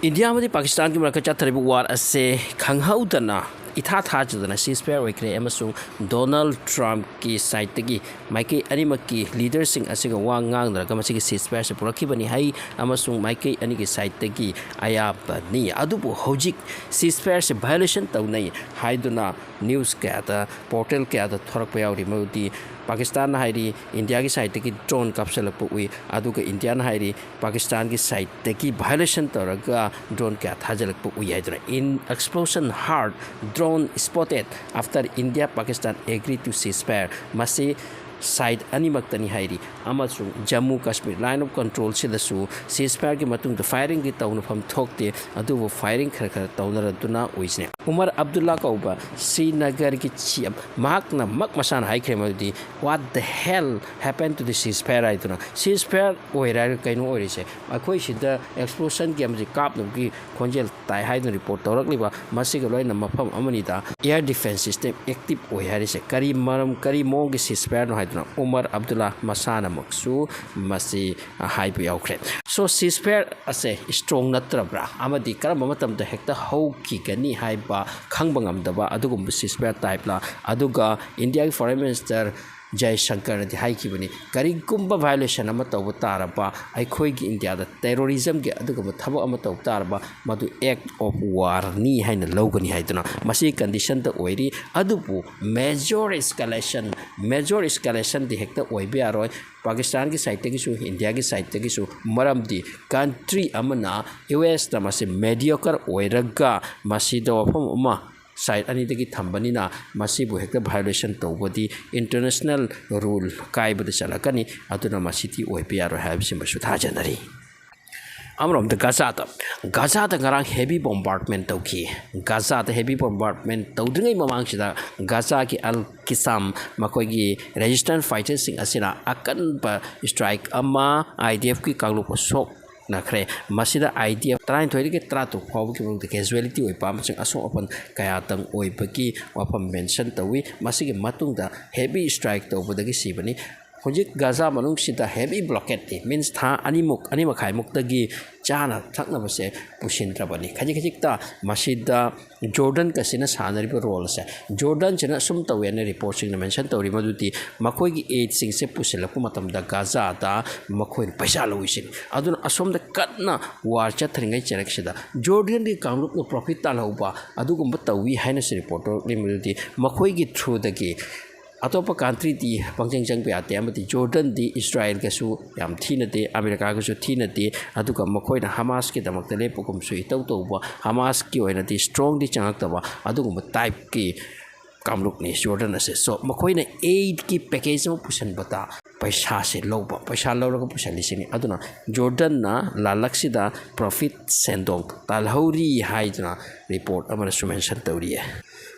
India amadi Pakistan ki marka chatharibu war ase khanghaudana itha thajadana ceasefire oikre amasung Donald Trump ki side tagi maike animaki leader sing asiga wa ngangra masigi ceasefire se purakibani hai amasung maike ani ki side tagi ayaba ni adubu hojik ceasefire se violation tawnai haiduna news ka ta portal ka ta thorak pa yauri modi Pakistan hairi India ki side tagi drone capsule pu ui aduga India na hairi Pakistan ki side tagi violation taraga drone ka thajalak pu ui haidra in explosion hard drone spotted after India Pakistan agreed to ceasefire masi side animaktani hairi amasung Jammu Kashmir line of control sidasu ceasefire ki matung the firing ki tawna pham thokte adubu firing khar khar tawna duna oisne Umar Abdullah kauba Srinagar ki chief mahakna mak masan haikre madi what the hell happened to the ceasefire aituna ceasefire oira kaino orise akhoi sida explosion ki amji kap no ki khonjel tai haidun report tawrakliba masiga loina mafam amani da air defense system active oi harise kari maram kari mong ki ceasefire no Umar Abdullah Masana Maksu Masi Haibu Yaukret. So ceasefire ase strong natrabra amadi karama matam da hekta hauki gani haiba khangbangam daba adugum ceasefire type la aduga India ki foreign minister Jai Shankar di haikibani karigumba violation ama tawba taraba aikhoi gi India da terrorism gi aduga thaba ama tawba taraba madu act of war ni haina logani haiduna masi condition da oiri adubu major escalation di hekta oibe aroi Pakistan ki side tagi su India ki side tagi su maram di country amana US da masi mediocre oiraga masi da wafam uma side ani dagi thambani na masi bu hekta violation tawbadi international rule kai bada chalakani aduna masi ti oipiaro habisi masu thajanari amrom the Gaza da ngarang heavy bombardment tawki Gaza da heavy bombardment tawdringai mamang sida Gaza ki al kisam makoi gi resistance fighters sing asina akan ba strike ama IDF ki kanglu ko sok nakre masida idea trying to get trato how the casualty oi pam chang aso upon kaya tang oi baki wapam mention tawi masigi matungda heavy strike to bodagi sibani hojik Gaza manung sida heavy blockade means tha anima khai muktagi chana thakna base pushin trabani khaji ta masida Jordan kasina sanari role se Jordan chena sum tawene report sing mention tawri maduti makoi gi aid sing se puselapu matam da Gaza da makoi paisa loisin adun asom da katna war cha thringai chereksida Jordan gi kamrup no profit ta lauba adugum tawi haina se reporter limuti makoi gi through da gi atop country di pangjang jang pe ate amati Jordan di Israel ka su yam thina de America ka su thina de aduga makoi na Hamas ki damak tele pokum su itau to ba Hamas ki oina di strong di changak ta ba aduga type ki kamluk ni Jordan ase so makoi na aid ki package mo pusan bata paisa se loba paisa lora ko pusan lisini aduna Jordan na lalaksida profit sendong talhauri haidna report amana sumention tawriye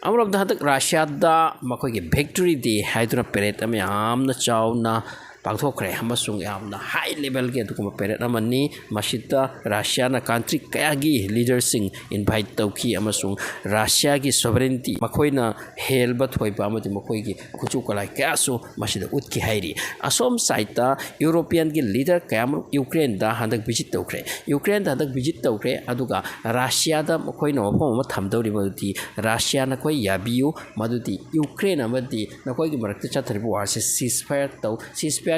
amrab da hatak Russia da makoi ki victory day haiduna parade am yamna chawna pangthokre amasung yamna high level ke tukuma parade amani masita Russia na country kaya gi leaders sing invite tawki amasung Russia gi sovereignty makoi na helba thoi pa amati makoi gi kuchu kalai kya so masida utki hairi asom saita European gi leader kayam Ukrain da handak visit tawkre Ukrain da handak visit tawkre aduga Russia da makoi na wapam ma thamdori maduti Russia na koi yabiu maduti Ukraine amati na koi gi marakta chathari war se ceasefire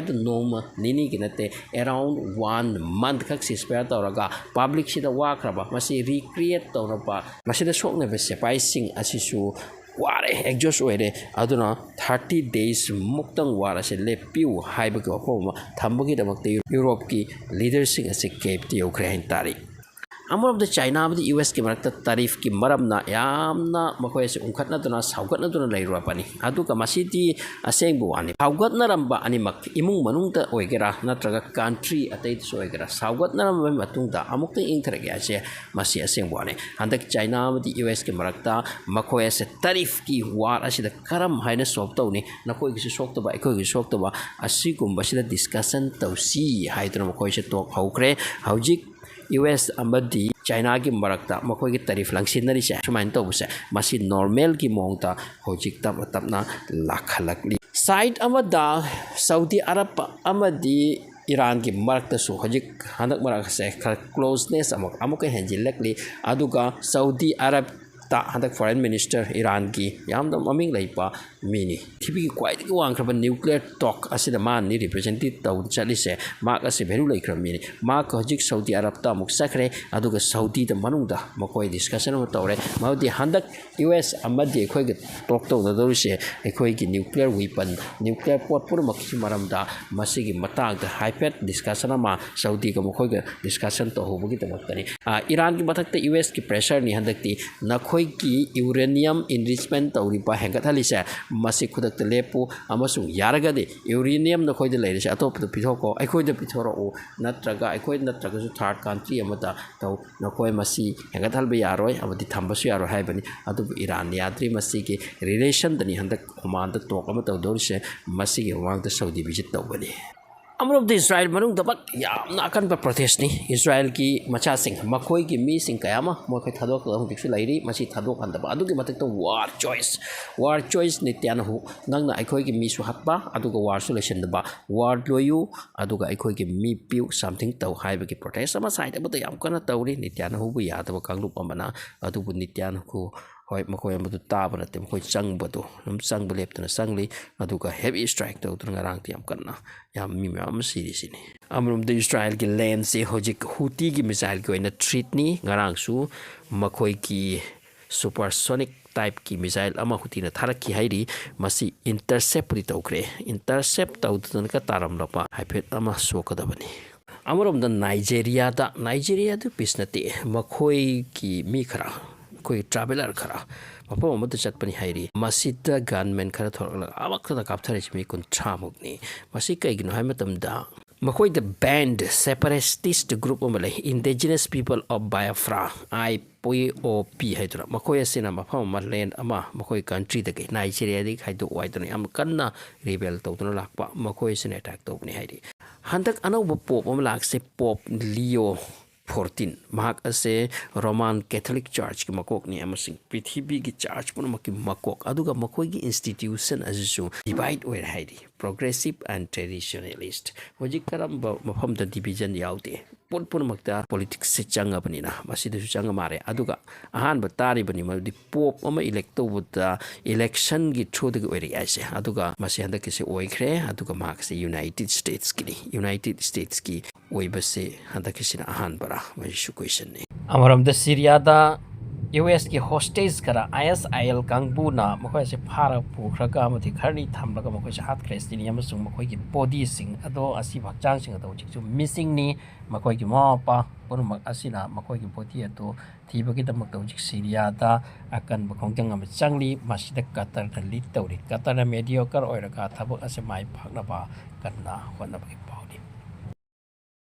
to noma nini ginate around 1 month kak ceasefire tawraga public sida wakraba masi recreate tawraba masi da sokna be sepaising asisu ware exhaust oire aduna 30 days muktang wara se lepiu haiba ko homa thambagi damakte Europe ki leadership ase cape ti Ukraine tari amor of the China of the US ki marakta tarif ki maramna yamna makoi se unkhatna tuna saugatna tuna leirwa pani adu ka masiti aseng buani saugatna ramba ani mak imung manungta oigera natraga country atei so oigera saugatna ramba matungta amukta ingthrage ase masi aseng buani handak China of the US ki marakta makoi se tarif ki war asida karam haina solve tawni nakoi gi sok taba ekoi gi sok taba asigum basida discussion tawsi haidra makoi se talk haukre haujik US amadi China ki marakta makoi ki tarif langsinari se sumain to buse masi normal ki mongta hojik tapna lakhalakli side amada Saudi Arab amadi Iran ki maraktasu hojik handak marakase khar closeness amuka henjilekli aduga Saudi Arab ta handak foreign minister Iran ki yamda maming leipa mini thibi kwai ki wang khaba nuclear talk asida man ni representative taw chalise mak ase veru leikhram mini mak hojik Saudi Arab ta muk sakre aduga Saudi da manungda makoi discussion ma tawre maudi handak US amadi khoi gi talk taw da dorise khoi gi nuclear weapon nuclear pot pur makhi maramda masigi matang da hypet discussion ma Saudi ga makoi ga discussion to hobugi tamakani Iran ki mathak ta US ki pressure ni handak ti nakhoi ki uranium enrichment tawriba hengat halise masi khudak te lepu amasung yaragade uranium nakhoi de leise atop to pithoko akhoi de pithoro o natraga akhoi natraga su third country amata taw nakhoi masi hengat halba yaroi amadi thambasu yaroi haibani adu Iran yadri masi ki relation dani handak Oman da talk ama taw dorse masi ki wang da Saudi visit tawbani amrop the Israel manung dabak yamna akan ba protest ni Israel ki macha sing makoi ki mi sing kayama mo kai thadok lam diksu lairi masi thadok handaba adu ki matak to war choice ni tian hu nang na aikoi ki mi su hatba adu ga war solution daba war loyu adu ga aikoi ki mi piu something taw hai ba ki protest ama side ba yam kana tawri ni tian hu bu ya da kanglup amana adu bu ni tian hu hoi makoi amadu tabra te makoi changbadu num changbale leptana sangli aduga heavy strike to ngarang tiam kanna yam mi am series ni amrum de Israel ki land se hojik huti ki missile ko ina treat ni ngarang su makoi ki supersonic type ki missile ama huti na tharak ki hairi masi intercept ri tawkre intercept tawdun ka taram lapa haipet ama sokadabani amarom da Nigeria du pisnati makoi ki mi khara koi traveler khara mapa amata chatpani hairi masida gunmen khara thorla awakta kapthare chimi kun thamukni masi kaigino haimatamda makoi the band separatist group amale indigenous people of Biafra IPOP haidra makoi asina mapa marland ama makoi country dake Nigeria dik haidu waidona am kanna rebel tawduna lakpa makoi sin attack tawbni hairi handak anau pop amlak se pop Leo 14 mahak ase Roman Catholic Church ki makok ni amasing prithibi ki church pun maki makok aduga makoi ki institution asu divide oir haidi progressive and traditionalist hojik karam mafam da division yaute pun makta politics se changa banina masida su changa mare aduga ahan ba tari bani ma di pop ama elect to buta election gi through the oir aise aduga masi handa ki se oikhre aduga mahak se United States ki oibase handa ki sina ahan bara maishu question ni amaram da Syria da US ki hostage kara ISIL kangbu na makoi se phara pukhraga amati kharni thamlaga makoi se hat kristini amasung makoi ki body sing ado asi bhakchang sing ado chik missing ni makoi ki mapa punumak asina makoi ki body ado thibagi damak do chik Syria da akan bakhongjang am changli masida Qatar da lead tawri Qatar na mediocre oiraga thabak ase mai phakna ba kanna honna ba